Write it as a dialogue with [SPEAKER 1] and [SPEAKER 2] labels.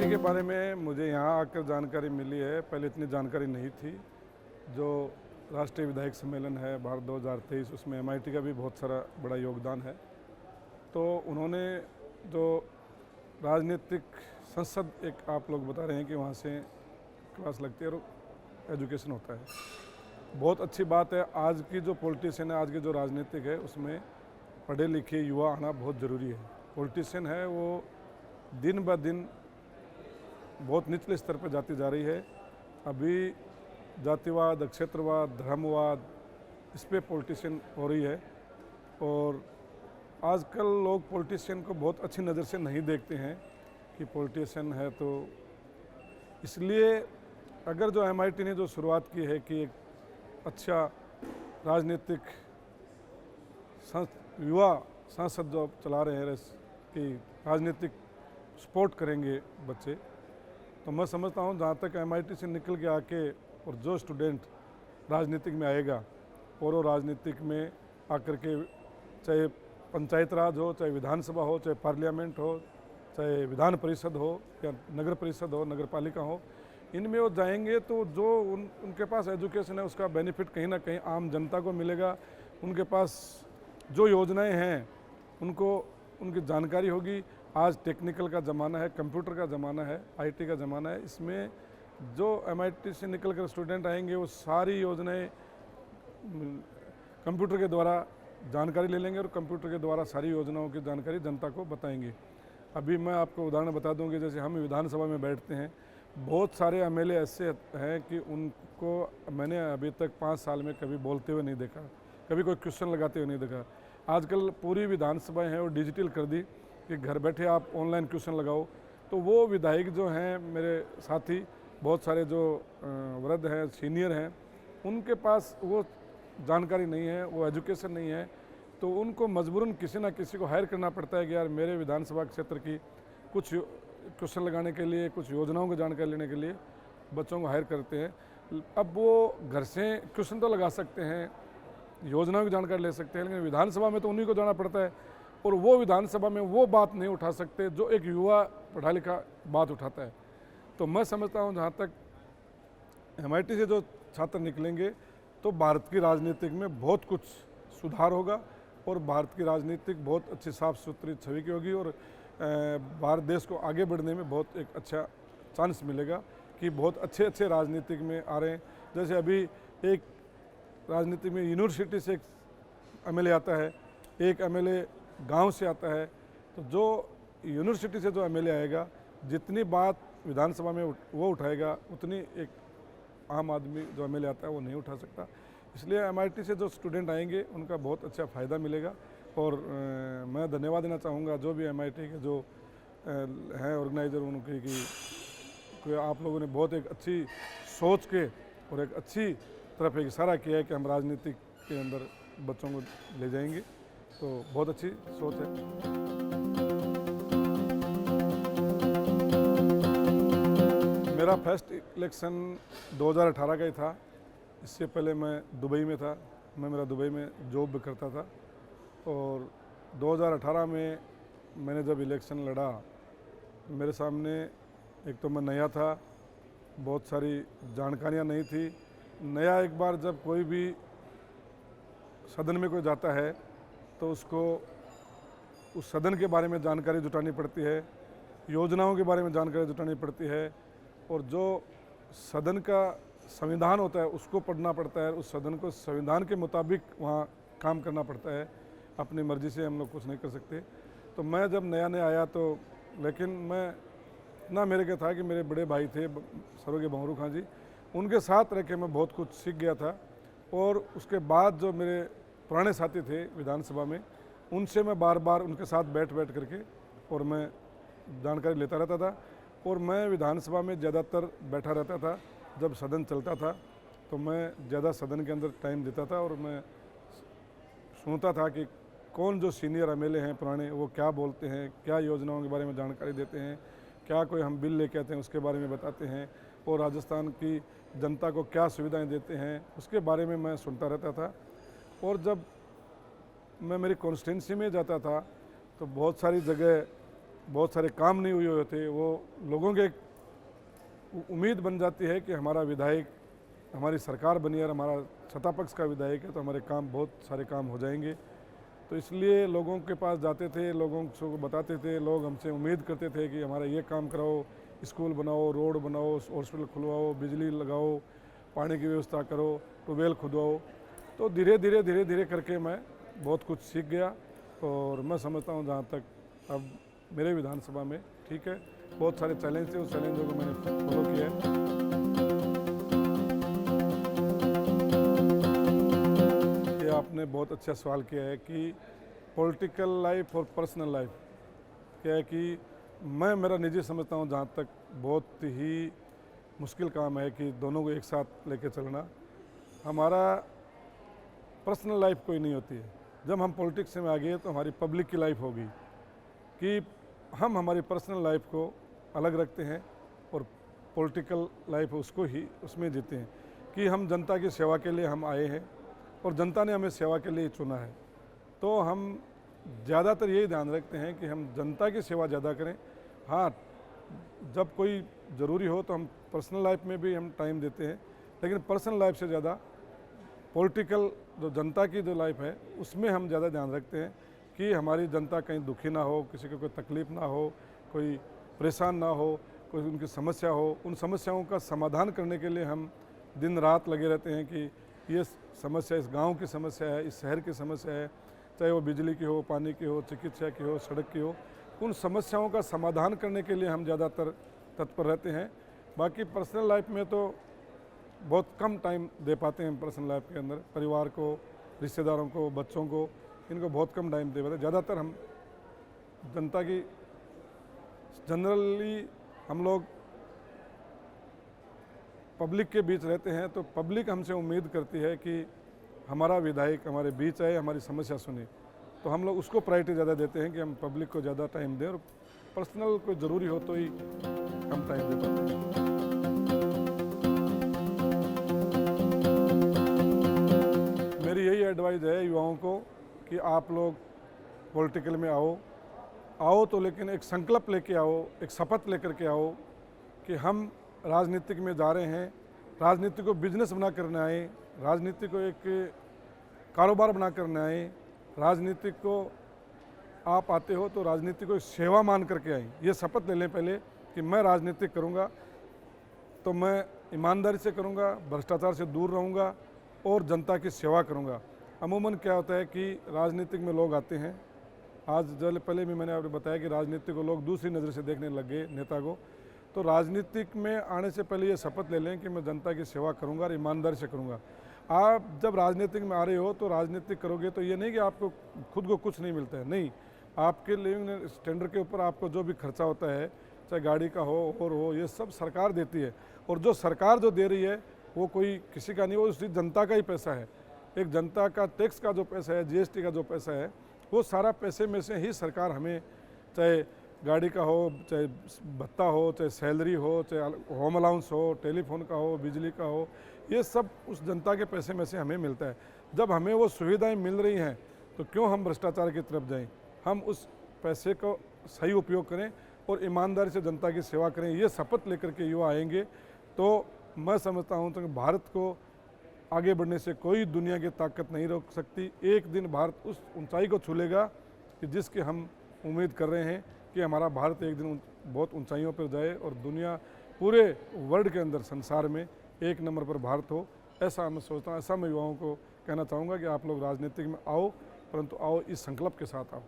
[SPEAKER 1] MIT के बारे में मुझे यहाँ आकर जानकारी मिली है। पहले इतनी जानकारी नहीं थी। जो राष्ट्रीय विधायक सम्मेलन है भारत 2023, उसमें एमआईटी का भी बहुत सारा बड़ा योगदान है। तो उन्होंने जो राजनीतिक संसद, एक आप लोग बता रहे हैं कि वहाँ से क्लास लगती है और एजुकेशन होता है, बहुत अच्छी बात है। आज की जो पॉलिटिशियन है, आज की जो राजनीतिक है, उसमें पढ़े लिखे युवा आना बहुत ज़रूरी है। पॉलिटिशियन है वो दिन ब दिन बहुत निचले स्तर पर जाती जा रही है। अभी जातिवाद, क्षेत्रवाद, धर्मवाद, इस पर पॉलिटिशियन हो रही है। और आजकल लोग पॉलिटिशियन को बहुत अच्छी नज़र से नहीं देखते हैं कि पॉलिटिशियन है। तो इसलिए अगर जो एमआईटी ने जो शुरुआत की है कि एक अच्छा राजनीतिक युवा सांसद जो चला रहे हैं कि राजनीतिक सपोर्ट करेंगे बच्चे, तो मैं समझता हूँ जहाँ तक एमआईटी से निकल के आके और जो स्टूडेंट राजनीतिक में आएगा और वो राजनीतिक में आकर के चाहे पंचायत राज हो, चाहे विधानसभा हो, चाहे पार्लियामेंट हो, चाहे विधान परिषद हो या नगर परिषद हो, नगर पालिका हो, इनमें वो जाएंगे तो जो उनके पास एजुकेशन है उसका बेनिफिट कहीं ना कहीं आम जनता को मिलेगा। उनके पास जो योजनाएं हैं उनको उनकी जानकारी होगी। आज टेक्निकल का ज़माना है, कंप्यूटर का ज़माना है, आईटी का ज़माना है। इसमें जो एमआईटी से निकल कर स्टूडेंट आएंगे वो सारी योजनाएं कंप्यूटर के द्वारा जानकारी ले लेंगे और कंप्यूटर के द्वारा सारी योजनाओं की जानकारी जनता को बताएंगे। अभी मैं आपको उदाहरण बता दूंगी, जैसे हम विधानसभा में बैठते हैं, बहुत सारे एमएलए ऐसे हैं कि उनको मैंने अभी तक 5 साल में कभी बोलते हुए नहीं देखा, कभी कोई क्वेश्चन लगाते हुए नहीं देखा। आजकल पूरी विधानसभाएं हैं और डिजिटल कर दी कि घर बैठे आप ऑनलाइन क्वेश्चन लगाओ। तो वो विधायक जो हैं, मेरे साथी बहुत सारे जो वृद्ध हैं, सीनियर हैं, उनके पास वो जानकारी नहीं है, वो एजुकेशन नहीं है। तो उनको मजबूरन किसी ना किसी को हायर करना पड़ता है कि यार मेरे विधानसभा क्षेत्र की कुछ क्वेश्चन लगाने के लिए, कुछ योजनाओं की जानकारी लेने के लिए बच्चों को हायर करते हैं। अब वो घर से क्वेश्चन तो लगा सकते हैं, योजनाओं की जानकारी ले सकते हैं, लेकिन विधानसभा में तो उन्हीं को जाना पड़ता है और वो विधानसभा में वो बात नहीं उठा सकते जो एक युवा पढ़ा लिखा बात उठाता है। तो मैं समझता हूँ जहाँ तक एमआईटी से जो छात्र निकलेंगे तो भारत की राजनीतिक में बहुत कुछ सुधार होगा और भारत की राजनीतिक बहुत अच्छी साफ सुथरी छवि की होगी और भारत देश को आगे बढ़ने में बहुत एक अच्छा चांस मिलेगा कि बहुत अच्छे अच्छे राजनीतिक में आ रहे हैं। जैसे अभी एक राजनीति में यूनिवर्सिटी से एक एमएलए आता है, एक एमएलए गांव से आता है। तो जो यूनिवर्सिटी से जो एमएलए आएगा, जितनी बात विधानसभा में वो उठाएगा, उतनी एक आम आदमी जो एमएलए आता है वो नहीं उठा सकता। इसलिए एमआईटी से जो स्टूडेंट आएंगे उनका बहुत अच्छा फ़ायदा मिलेगा। और मैं धन्यवाद देना चाहूँगा जो भी एमआईटी के जो हैं ऑर्गेनाइज़र, उनकी कि आप लोगों ने बहुत एक अच्छी सोच के और एक अच्छी तरफ एक इशारा किया है कि हम राजनीतिक के अंदर बच्चों को ले जाएंगे। तो बहुत अच्छी सोच है। मेरा फर्स्ट इलेक्शन 2018 का ही था। इससे पहले मैं दुबई में था, मेरा दुबई में जॉब भी करता था। और 2018 में मैंने जब इलेक्शन लड़ा, मेरे सामने एक तो मैं नया था, बहुत सारी जानकारियाँ नहीं थी। नया एक बार जब कोई भी सदन में कोई जाता है तो उसको उस सदन के बारे में जानकारी जुटानी पड़ती है, योजनाओं के बारे में जानकारी जुटानी पड़ती है और जो सदन का संविधान होता है उसको पढ़ना पड़ता है। उस सदन को संविधान के मुताबिक वहाँ काम करना पड़ता है। अपनी मर्ज़ी से हम लोग कुछ नहीं कर सकते। तो मैं जब नया नया आया तो, लेकिन मैं इतना मेरे के था कि मेरे बड़े भाई थे सर्वज्ञ भंवरू खां जी, उनके साथ रह के मैं बहुत कुछ सीख गया था। और उसके बाद जो मेरे पुराने साथी थे विधानसभा में, उनसे मैं बार बार उनके साथ बैठ करके और मैं जानकारी लेता रहता था। और मैं विधानसभा में ज़्यादातर बैठा रहता था। जब सदन चलता था तो मैं ज़्यादा सदन के अंदर टाइम देता था और मैं सुनता था कि कौन जो सीनियर एमएलए हैं पुराने, वो क्या बोलते हैं, क्या योजनाओं के बारे में जानकारी देते हैं, क्या कोई हम बिल लेके आते हैं उसके बारे में बताते हैं और राजस्थान की जनता को क्या सुविधाएं देते हैं, उसके बारे में मैं सुनता रहता था। और जब मैं मेरी कॉन्स्टिट्यूंसी में जाता था तो बहुत सारी जगह बहुत सारे काम नहीं हुए होते, वो लोगों के उम्मीद बन जाती है कि हमारा विधायक, हमारी सरकार बनी और हमारा सत्ता पक्ष का विधायक है तो हमारे काम, बहुत सारे काम हो जाएंगे। तो इसलिए लोगों के पास जाते थे, लोगों को बताते थे, लोग हमसे उम्मीद करते थे कि हमारा ये काम कराओ, स्कूल बनाओ, रोड बनाओ, हॉस्पिटल खुलवाओ, बिजली लगाओ, पानी की व्यवस्था करो, ट्यूबवेल खुदवाओ। तो धीरे धीरे करके मैं बहुत कुछ सीख गया और मैं समझता हूँ जहाँ तक अब मेरे विधानसभा में ठीक है। बहुत सारे चैलेंज थे, उस चैलेंजों को मैंने फॉलो किया है। ये आपने बहुत अच्छा सवाल किया है कि पॉलिटिकल लाइफ और पर्सनल लाइफ क्या है कि मैं मेरा निजी समझता हूँ जहाँ तक बहुत ही मुश्किल काम है कि दोनों को एक साथ लेके चलना। हमारा पर्सनल लाइफ कोई नहीं होती है। जब हम पॉलिटिक्स में आ गए तो हमारी पब्लिक की लाइफ होगी कि हम हमारी पर्सनल लाइफ को अलग रखते हैं और पॉलिटिकल लाइफ उसको ही उसमें जीते हैं कि हम जनता की सेवा के लिए हम आए हैं और जनता ने हमें सेवा के लिए चुना है। तो हम ज़्यादातर यही ध्यान रखते हैं कि हम जनता की सेवा ज़्यादा करें। हाँ, जब कोई ज़रूरी हो तो हम पर्सनल लाइफ में भी हम टाइम देते हैं, लेकिन पर्सनल लाइफ से ज़्यादा पॉलिटिकल जो जनता की जो लाइफ है उसमें हम ज़्यादा ध्यान रखते हैं कि हमारी जनता कहीं दुखी ना हो, किसी को कोई तकलीफ़ ना हो, कोई परेशान ना हो, कोई उनकी समस्या हो। उन समस्याओं का समाधान करने के लिए हम दिन रात लगे रहते हैं कि ये समस्या इस गांव की समस्या है, इस शहर की समस्या है, चाहे वो बिजली की हो, पानी की हो, चिकित्सा की हो, सड़क की हो। उन समस्याओं का समाधान करने के लिए हम ज़्यादातर तत्पर रहते हैं। बाकी पर्सनल लाइफ में तो बहुत कम टाइम दे पाते हैं। पर्सनल लाइफ के अंदर परिवार को, रिश्तेदारों को, बच्चों को, इनको बहुत कम टाइम दे पाते हैं। ज़्यादातर हम जनता की, जनरली हम लोग पब्लिक के बीच रहते हैं तो पब्लिक हमसे उम्मीद करती है कि हमारा विधायक हमारे बीच आए, हमारी समस्या सुने। तो हम लोग उसको प्रायोरिटी ज़्यादा देते हैं कि हम पब्लिक को ज़्यादा टाइम दें और पर्सनल कोई ज़रूरी हो तो ही हम टाइम दे पाते हैं। मेरी यही एडवाइस है युवाओं को कि आप लोग पॉलिटिकल में आओ तो लेकिन एक संकल्प लेके आओ, एक शपथ लेकर के आओ कि हम राजनीतिक में जा रहे हैं, राजनीति को बिजनेस बना करने आए, राजनीति को एक कारोबार बना करने आए। राजनीति को आप आते हो तो राजनीति को सेवा मान करके आए। ये शपथ ले लें पहले कि मैं राजनीति करूँगा तो मैं ईमानदारी से करूँगा, भ्रष्टाचार से दूर रहूँगा और जनता की सेवा करूँगा। अमूमन क्या होता है कि राजनीतिक में लोग आते हैं, आज जल पहले भी मैंने आपको बताया कि राजनीति को लोग दूसरी नज़र से देखने लग गए नेता को। तो राजनीतिक में आने से पहले ये शपथ ले लें कि मैं जनता की सेवा करूंगा और ईमानदारी से करूंगा। आप जब राजनीतिक में आ रहे हो तो राजनीतिक करोगे तो ये नहीं कि आपको खुद को कुछ नहीं मिलता है, नहीं, आपके लिविंग स्टैंडर्ड के ऊपर आपको जो भी खर्चा होता है, चाहे गाड़ी का हो और हो, ये सब सरकार देती है। और जो सरकार जो दे रही है वो कोई किसी का नहीं, वो उसी जनता का ही पैसा है। एक जनता का टैक्स का जो पैसा है, GST का जो पैसा है, वो सारा पैसे में से ही सरकार हमें, चाहे गाड़ी का हो, चाहे भत्ता हो, चाहे सैलरी हो, चाहे होम अलाउंस हो, टेलीफोन का हो, बिजली का हो, ये सब उस जनता के पैसे में से हमें मिलता है। जब हमें वो सुविधाएं मिल रही हैं तो क्यों हम भ्रष्टाचार की तरफ जाएं? हम उस पैसे को सही उपयोग करें और ईमानदारी से जनता की सेवा करें। ये शपथ लेकर के युवा आएंगे तो मैं समझता हूँ तो भारत को आगे बढ़ने से कोई दुनिया की ताकत नहीं रोक सकती। एक दिन भारत उस ऊंचाई को छू लेगा कि जिसकी हम उम्मीद कर रहे हैं कि हमारा भारत एक दिन बहुत ऊंचाइयों पर जाए और दुनिया, पूरे वर्ल्ड के अंदर, संसार में एक नंबर पर भारत हो। ऐसा मैं सोचता हूँ, ऐसा मैं युवाओं को कहना चाहूँगा कि आप लोग राजनीतिक में आओ, परंतु आओ इस संकल्प के साथ आओ।